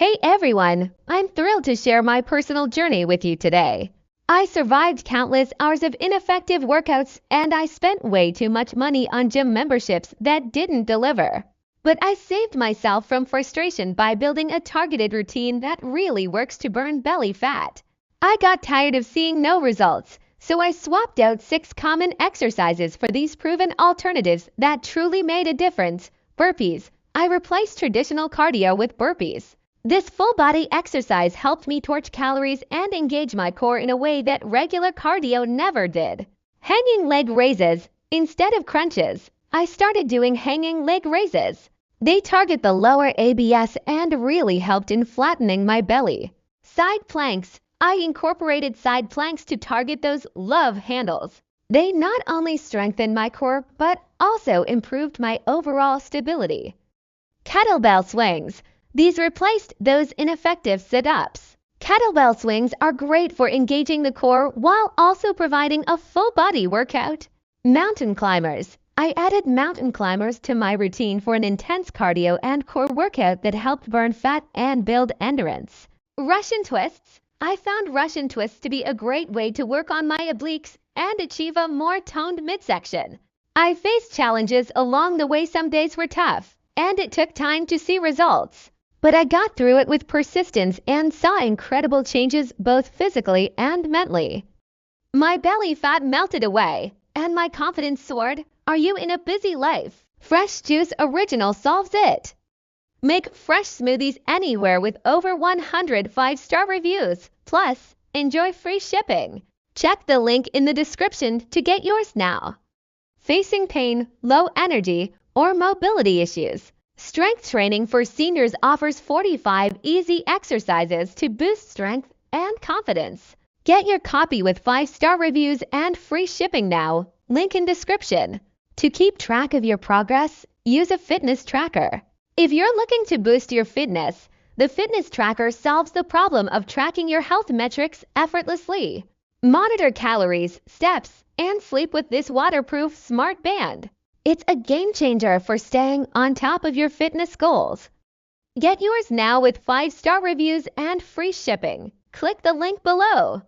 Hey everyone, I'm thrilled to share my personal journey with you today. I survived countless hours of ineffective workouts and I spent way too much money on gym memberships that didn't deliver. But I saved myself from frustration by building a targeted routine that really works to burn belly fat. I got tired of seeing no results, so I swapped out 6 common exercises for these proven alternatives that truly made a difference. Burpees. I replaced traditional cardio with burpees. This full-body exercise helped me torch calories and engage my core in a way that regular cardio never did. Hanging leg raises. Instead of crunches, I started doing hanging leg raises. They target the lower abs and really helped in flattening my belly. Side planks. I incorporated side planks to target those love handles. They not only strengthened my core, but also improved my overall stability. Kettlebell swings. These replaced those ineffective sit-ups. Kettlebell swings are great for engaging the core while also providing a full-body workout. Mountain climbers. I added mountain climbers to my routine for an intense cardio and core workout that helped burn fat and build endurance. Russian twists. I found Russian twists to be a great way to work on my obliques and achieve a more toned midsection. I faced challenges along the way. Some days were tough, and it took time to see results. But I got through it with persistence and saw incredible changes both physically and mentally. My belly fat melted away, and my confidence soared. Are you in a busy life? Fresh Juice Original solves it. Make fresh smoothies anywhere with over 100 5-star reviews. Plus, enjoy free shipping. Check the link in the description to get yours now. Facing pain, low energy, or mobility issues? Strength Training for Seniors offers 45 easy exercises to boost strength and confidence. Get your copy with 5-star reviews and free shipping now. Link in description. To keep track of your progress, use a fitness tracker. If you're looking to boost your fitness, the fitness tracker solves the problem of tracking your health metrics effortlessly. Monitor calories, steps, and sleep with this waterproof smart band. It's a game changer for staying on top of your fitness goals. Get yours now with 5-star reviews and free shipping. Click the link below.